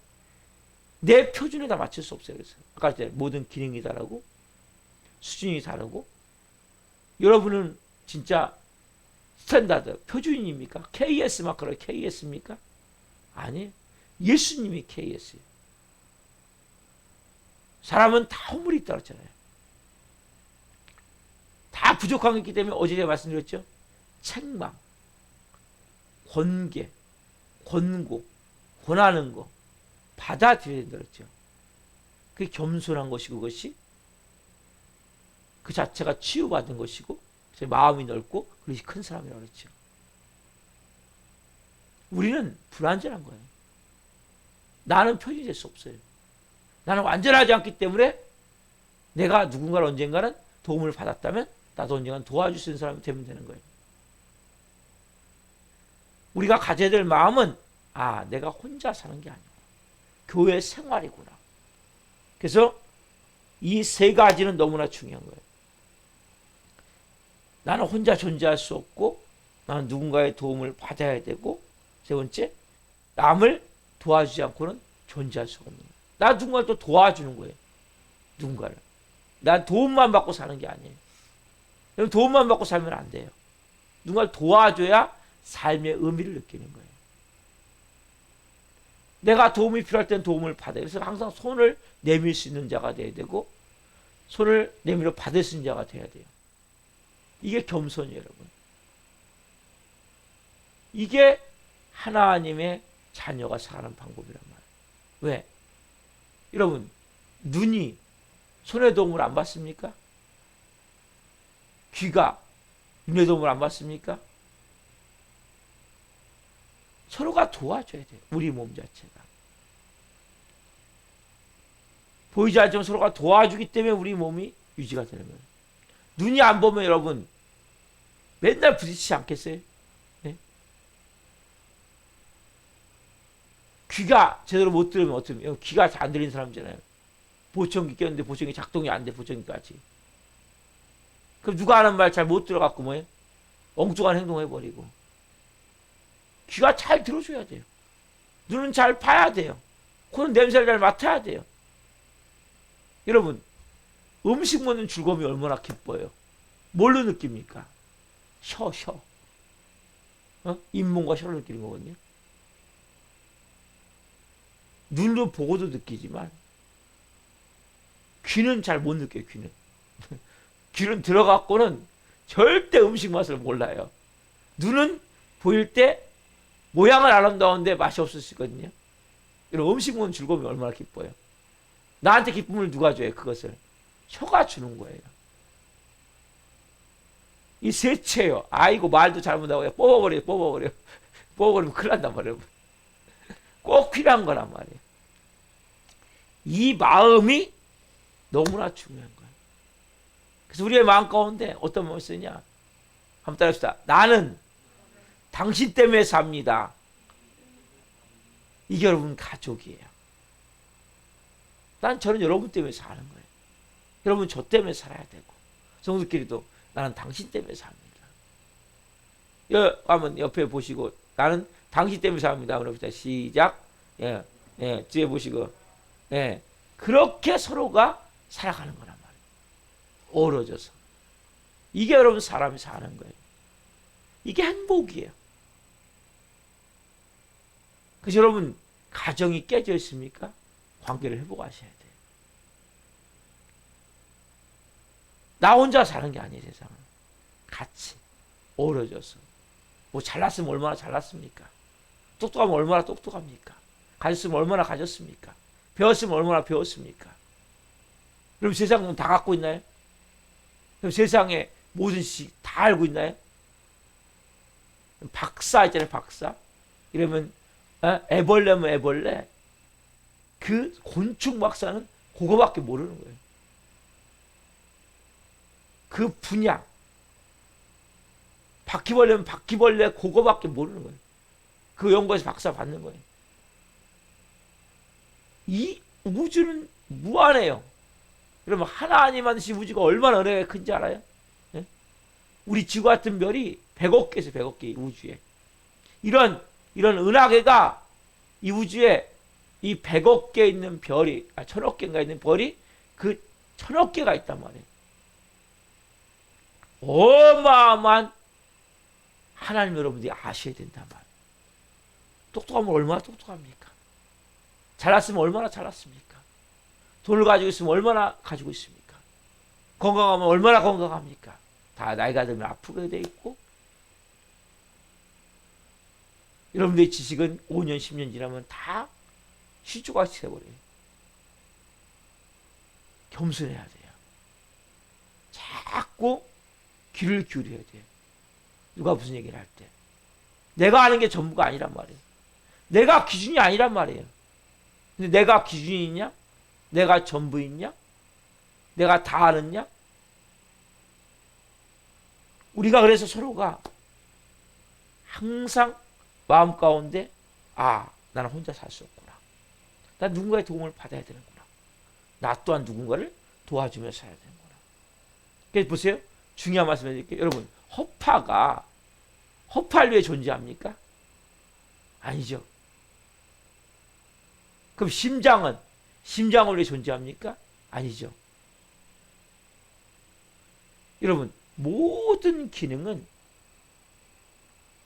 내 표준에 다 맞출 수 없어요. 그래서 아까 전에 모든 기능이 다르고 수준이 다르고 여러분은 진짜 스탠다드, 표준입니까? KS 마크로 KS입니까? 아니, 예수님이 KS예요. 사람은 다 허물이 있다고 했잖아요. 다 부족한 게 있기 때문에 어제 제가 말씀드렸죠. 책망, 권계, 권고, 권하는 거 받아들여야 된다고 했죠. 그게 겸손한 것이고 그것이 그 자체가 치유받은 것이고 제 마음이 넓고 그것이 큰 사람이라고 그랬죠. 우리는 불완전한 거예요. 나는 표준이 될 수 없어요. 나는 완전하지 않기 때문에 내가 누군가를 언젠가는 도움을 받았다면 나도 언젠가는 도와줄 수 있는 사람이 되면 되는 거예요. 우리가 가져야 될 마음은 내가 혼자 사는 게 아니고 교회 생활이구나. 그래서 이 세 가지는 너무나 중요한 거예요. 나는 혼자 존재할 수 없고 나는 누군가의 도움을 받아야 되고 세 번째, 남을 도와주지 않고는 존재할 수가 없는 거예요. 나 누군가를 또 도와주는 거예요. 누군가를. 난 도움만 받고 사는 게 아니에요. 도움만 받고 살면 안 돼요. 누군가를 도와줘야 삶의 의미를 느끼는 거예요. 내가 도움이 필요할 때는 도움을 받아요. 그래서 항상 손을 내밀 수 있는 자가 돼야 되고 손을 내밀어 받을 수 있는 자가 돼야 돼요. 이게 겸손이에요, 여러분. 이게 하나님의 자녀가 살아가는 방법이란 말이에요. 왜? 여러분, 눈이 손의 도움을 안 받습니까? 귀가 눈의 도움을 안 받습니까? 서로가 도와줘야 돼요. 우리 몸 자체가. 보이지 않지만 서로가 도와주기 때문에 우리 몸이 유지가 되는 거예요. 눈이 안 보면 여러분 맨날 부딪히지 않겠어요? 네? 귀가 제대로 못 들으면 어떻게 귀가 잘 안 들리는 사람이잖아요. 보청기 꼈는데 보청기 작동이 안 돼. 보청기까지. 그럼 누가 하는 말 잘 못 들어갖고 뭐예요? 엉뚱한 행동해버리고. 귀가 잘 들어줘야 돼요. 눈은 잘 봐야 돼요. 코는 냄새를 잘 맡아야 돼요. 여러분, 음식 먹는 즐거움이 얼마나 기뻐요. 뭘로 느낍니까? 혀. 잇몸과 혀로 느끼는 거거든요. 눈으로 보고도 느끼지만 귀는 잘 못 느껴요. 귀는. 귀는 들어갖고는 절대 음식 맛을 몰라요. 눈은 보일 때 모양은 아름다운데 맛이 없을 수 있거든요. 이런 음식 먹는 즐거움이 얼마나 기뻐요. 나한테 기쁨을 누가 줘요? 그것을 혀가 주는 거예요. 이 세체요. 아이고 말도 잘못하고 뽑아버리면 큰일 난단 말이에요. 꼭 필요한 거란 말이에요. 이 마음이 너무나 중요한 거예요. 그래서 우리의 마음 가운데 어떤 마음이 쓰냐? 한번 따라합시다. 나는 당신 때문에 삽니다. 이게 여러분 가족이에요. 저는 여러분 때문에 사는 거예요. 여러분 저 때문에 살아야 되고 성도끼리도 나는 당신 때문에 삽니다. 한번 옆에 보시고 나는 당신 때문에 삽니다. 그럽시다. 시작. 뒤에 보시고 그렇게 서로가 살아가는 거란 말이에요. 어우러져서. 이게 여러분 사람이 사는 거예요. 이게 행복이에요. 그래서 여러분 가정이 깨져 있습니까? 관계를 회복하셔야 돼요. 나 혼자 사는 게 아니에요. 세상은 같이 어우러져서. 뭐 잘났으면 얼마나 잘났습니까? 똑똑하면 얼마나 똑똑합니까? 가졌으면 얼마나 가졌습니까? 배웠으면 얼마나 배웠습니까? 그럼 세상은 다 갖고 있나요? 그럼 세상에 모든 식 다 알고 있나요? 박사 있잖아요. 박사. 이러면 애벌레면 애벌레. 그 곤충 박사는 그거밖에 모르는 거예요. 그 분야. 바퀴벌레면 바퀴벌레 그거밖에 모르는 거예요. 그 연구에서 박사 받는 거예요. 이 우주는 무한해요. 여러분 하나님 만드신 우주가 얼마나 은혜가 큰지 알아요? 네? 우리 지구 같은 별이 100억 개에서 100억 개 우주에. 이런 은하계가 이 우주에 이 100억 개 있는 별이 1000억 개인가 있는 별이 그 1000억 개가 있단 말이에요. 어마어마한 하나님 여러분들이 아셔야 된단 말이에요. 똑똑하면 얼마나 똑똑합니까? 잘났으면 얼마나 잘났습니까? 돈을 가지고 있으면 얼마나 가지고 있습니까? 건강하면 얼마나 건강합니까? 다 나이가 들면 아프게 돼 있고, 여러분들의 지식은 5년, 10년 지나면 다 시주같이 돼버려요. 겸손해야 돼요. 자꾸 귀를 기울여야 돼요. 누가 무슨 얘기를 할 때. 내가 아는 게 전부가 아니란 말이에요. 내가 기준이 아니란 말이에요. 근데 내가 기준이 있냐? 내가 전부 있냐? 내가 다 아느냐? 우리가 그래서 서로가 항상 마음 가운데 나는 혼자 살 수 없구나. 난 누군가의 도움을 받아야 되는구나. 나 또한 누군가를 도와주며 살아야 되는구나. 그래서 보세요. 중요한 말씀 해드릴게요. 여러분, 허파가 허파를 위해 존재합니까? 아니죠. 그럼 심장은 심장을 위해 존재합니까? 아니죠. 여러분, 모든 기능은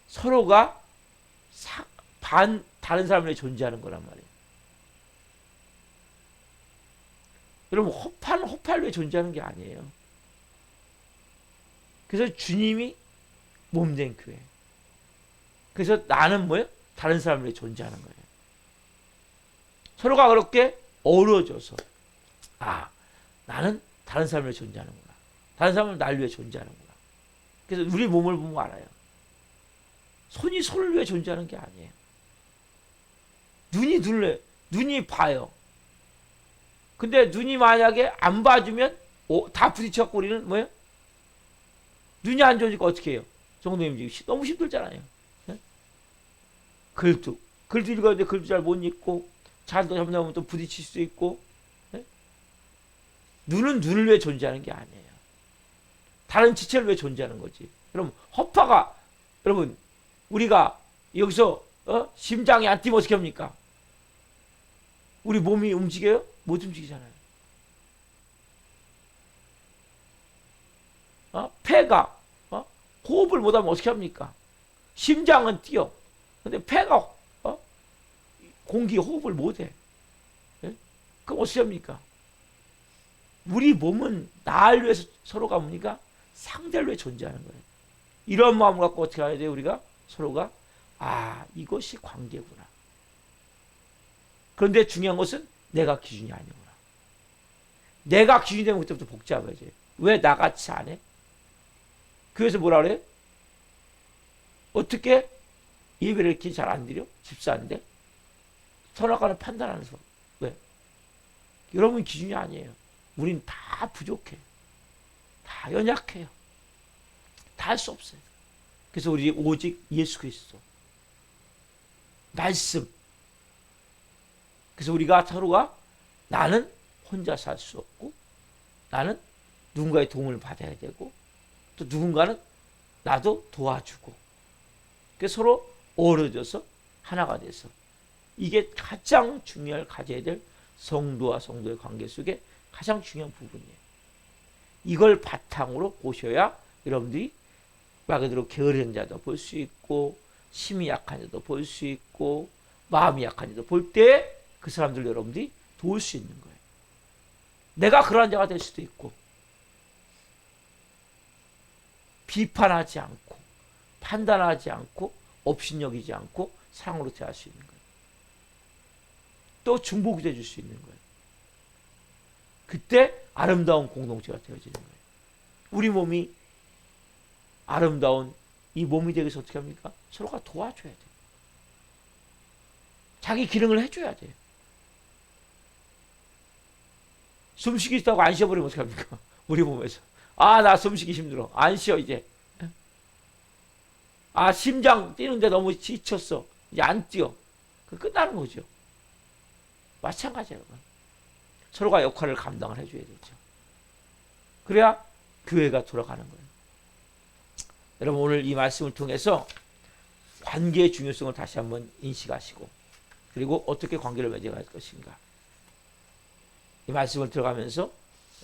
서로가 다른 사람을 위해 존재하는 거란 말이에요. 여러분, 허파는 허파를 위해 존재하는 게 아니에요. 그래서 주님이 몸된 교회. 그래서 나는 뭐예요? 다른 사람을 위해 존재하는 거예요. 서로가 그렇게 어우러져서 나는 다른 사람을 위해 존재하는구나. 다른 사람은 나를 위해 존재하는구나. 그래서 우리 몸을 보면 알아요. 손이 손을 위해 존재하는 게 아니에요. 눈이 봐요. 근데 눈이 만약에 안 봐주면 다 부딪혀갖고 우리는 뭐예요? 눈이 안 좋으니까 어떻게 해요? 정도님 너무 힘들잖아요. 네? 글도 읽었는데 글도 잘 못 읽고 잘도 잘못하면 또 부딪힐 수 있고. 네? 눈은 눈을 위해 존재하는 게 아니에요. 다른 지체를 위해 존재하는 거지. 여러분, 허파가 여러분 우리가 여기서 심장이 안 뛰면 어떻게 합니까? 우리 몸이 움직여요? 못 움직이잖아요. 폐가 호흡을 못하면 어떻게 합니까? 심장은 뛰어. 근데 폐가 공기 호흡을 못해. 예? 그럼 어떻게 합니까? 우리 몸은 나를 위해서 서로가 뭡니까? 상대를 위해 존재하는 거예요. 이런 마음을 갖고 어떻게 해야 돼요? 우리가 서로가 이것이 관계구나. 그런데 중요한 것은 내가 기준이 아니구나. 내가 기준이 되면 그때부터 복잡해져요. 왜 나같이 안 해? 그래서 뭐라 그래요? 어떻게 예배를 이렇게 잘 안 드려? 집사인데? 선악과는 판단하면서. 왜? 여러분 기준이 아니에요. 우린 다 부족해. 다 연약해요. 다 할 수 없어요. 그래서 우리 오직 예수 그리스도 말씀. 그래서 우리가 서로가 나는 혼자 살 수 없고 나는 누군가의 도움을 받아야 되고 또 누군가는 나도 도와주고 그래서 서로 어우러져서 하나가 돼서 이게 가장 가져야 될 성도와 성도의 관계 속에 가장 중요한 부분이에요. 이걸 바탕으로 보셔야 여러분들이 말 그대로 게으른 자도 볼 수 있고 심이 약한 자도 볼 수 있고 마음이 약한 자도 볼 때 그 사람들 여러분들이 도울 수 있는 거예요. 내가 그러한 자가 될 수도 있고 비판하지 않고 판단하지 않고 업신여기지 않고 사랑으로 대할 수 있는 거예요. 또 중복이 돼줄 수 있는 거예요. 그때 아름다운 공동체가 되어지는 거예요. 우리 몸이 아름다운 이 몸이 되기 위해서 어떻게 합니까? 서로가 도와줘야 돼요. 자기 기능을 해줘야 돼요. 숨쉬기 있다고 안 쉬어버리면 어떻게 합니까? 우리 몸에서. 나 숨쉬기 힘들어. 안 쉬어 이제. 심장 뛰는데 너무 지쳤어. 이제 안 뛰어. 그 끝나는 거죠. 마찬가지예요. 서로가 역할을 감당을 해줘야 되죠. 그래야 교회가 돌아가는 거예요. 여러분 오늘 이 말씀을 통해서 관계의 중요성을 다시 한번 인식하시고 그리고 어떻게 관계를 맺어갈 것인가 이 말씀을 들어가면서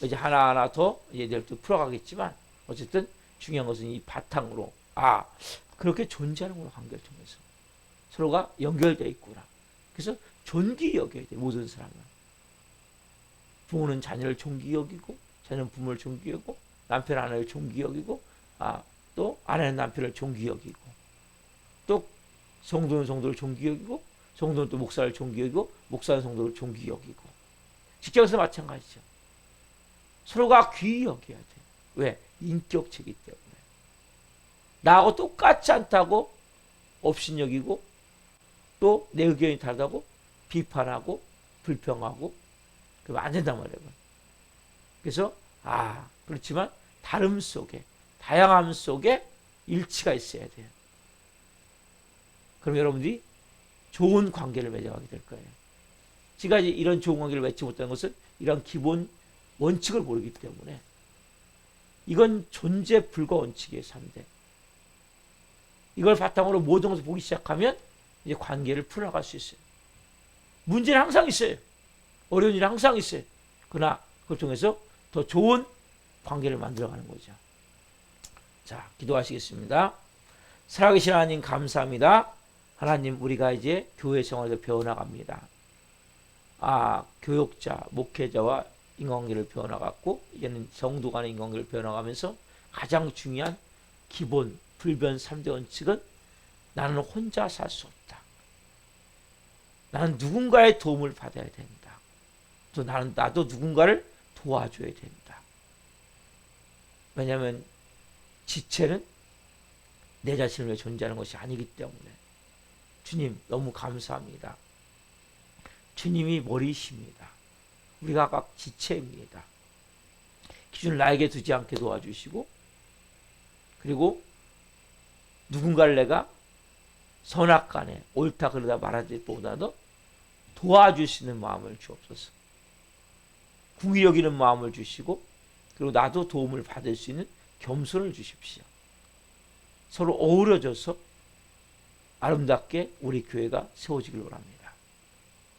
이제 하나하나 더 예를 들어 풀어가겠지만 어쨌든 중요한 것은 이 바탕으로 그렇게 존재하는구나. 관계를 통해서 서로가 연결되어 있구나. 그래서 존귀 여겨야 돼. 모든 사람은 부모는 자녀를 존귀 여기고, 자녀는 부모를 존귀 여기고, 남편 아내를 존귀 여기고, 또 아내는 남편을 존귀 여기고, 또 성도는 성도를 존귀 여기고, 성도는 또 목사를 존귀 여기고, 목사는 성도를 존귀 여기고, 직장에서 마찬가지죠. 서로가 귀히 여겨야 돼. 왜? 인격체이기 때문에. 나하고 똑같지 않다고 업신여기고, 또 내 의견이 다르다고 비판하고 불평하고 그러면 안 된단 말이에요. 그래서 그렇지만 다름 속에, 다양함 속에 일치가 있어야 돼요. 그럼 여러분들이 좋은 관계를 맺어가게 될 거예요. 지금까지 이런 좋은 관계를 맺지 못하는 것은 이런 기본 원칙을 모르기 때문에, 이건 존재 불가 원칙이에요. 3대. 이걸 바탕으로 모든 것을 보기 시작하면 이제 관계를 풀어나갈 수 있어요. 문제는 항상 있어요. 어려운 일은 항상 있어요. 그러나 그걸 통해서 더 좋은 관계를 만들어가는 거죠. 자, 기도하시겠습니다. 살아계신 하나님 감사합니다. 하나님, 우리가 이제 교회 생활에서 배워나갑니다. 교육자, 목회자와 인간관계를 배워나갔고, 이제는 성도 간의 인간관계를 배워나가면서 가장 중요한 기본 불변 3대 원칙은 나는 혼자 살 수 없다. 나는 누군가의 도움을 받아야 된다. 또 나도 누군가를 도와줘야 된다. 왜냐하면 지체는 내 자신을 위해 존재하는 것이 아니기 때문에. 주님, 너무 감사합니다. 주님이 머리이십니다. 우리가 각 지체입니다. 기준을 나에게 두지 않게 도와주시고, 그리고 누군가를 내가 선악간에 옳다 그러다 말하기보다도 도와주시는 마음을 주옵소서. 궁히 여기는 마음을 주시고, 그리고 나도 도움을 받을 수 있는 겸손을 주십시오. 서로 어우러져서 아름답게 우리 교회가 세워지길 원합니다.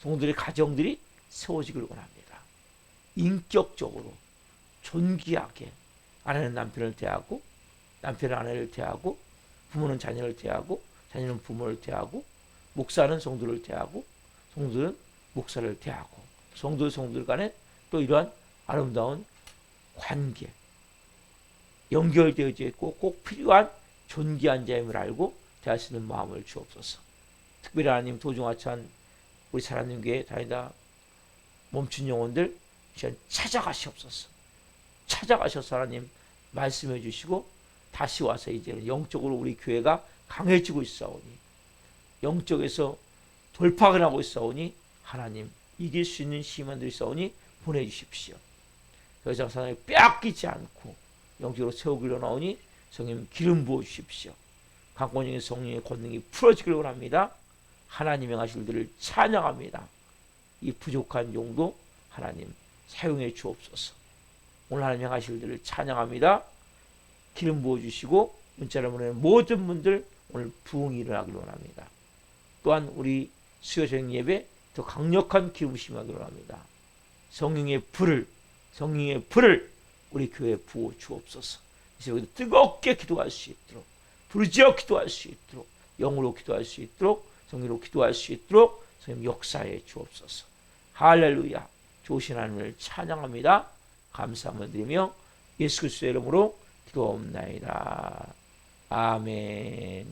성도들의 가정들이 세워지길 원합니다. 인격적으로 존귀하게 아내는 남편을 대하고, 남편은 아내를 대하고, 부모는 자녀를 대하고, 자녀는 부모를 대하고, 목사는 성도를 대하고, 성도는 목사를 대하고, 성도들 간에 또 이러한 아름다운 관계, 연결되어 있고 꼭 필요한 존귀한 자임을 알고 대하시는 마음을 주옵소서. 특별히 하나님, 도중하찬 우리 사랑하는 교회 다니다 멈춘 영혼들 찾아가시옵소서. 찾아가셔서 하나님 말씀해 주시고, 다시 와서 이제는 영적으로 우리 교회가 강해지고 있사오니, 영적에서 돌파가 나고 있사오니, 하나님 이길 수 있는 시민들이 있사오니 보내주십시오. 더 이상 사람이 빼앗기지 않고 영적으로 세우기로 나오니 성령 기름 부어 주십시오. 강권적인 성령의 권능이 풀어지길 원합니다. 하나님의 하실 일들을 찬양합니다. 이 부족한 용도 하나님 사용해 주옵소서. 오늘 하나님 하실 일들을 찬양합니다. 기름 부어주시고 문자를 보내는 모든 분들 오늘 부흥이 일어나기를 원합니다. 또한 우리 수요 저녁 예배 더 강력한 기름부심이 하기를 원합니다. 성령의 불을 우리 교회에 부어 주옵소서. 이제 우리 뜨겁게 기도할 수 있도록, 부르짖어 기도할 수 있도록, 영으로 기도할 수 있도록, 성령으로 기도할 수 있도록 성령 역사해 주옵소서. 할렐루야. 좋으신 하나님을 찬양합니다. 감사함을 드리며 예수 그리스도의 이름으로 기도옵나이다. 아멘.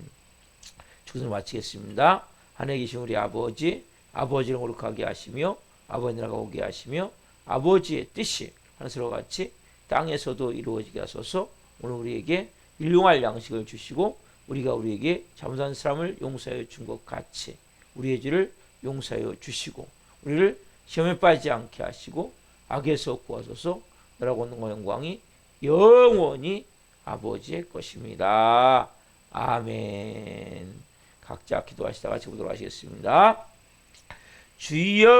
축도를 마치겠습니다. 하늘에 계신 우리 아버지, 아버지를 거룩하게 하시며 아버지 나라가 오게 하시며 아버지의 뜻이 하늘과 같이 땅에서도 이루어지게 하소서. 오늘 우리에게 일용할 양식을 주시고 우리가 우리에게 잘못한 사람을 용서하여 준 것 같이 우리의 죄를 용서하여 주시고 우리를 시험에 빠지지 않게 하시고 악에서 구하소서. 너라고 하는 영광이 영원히 아버지의 것입니다. 아멘. 각자 기도하시다가 같이 보도록 하시겠습니다. 주여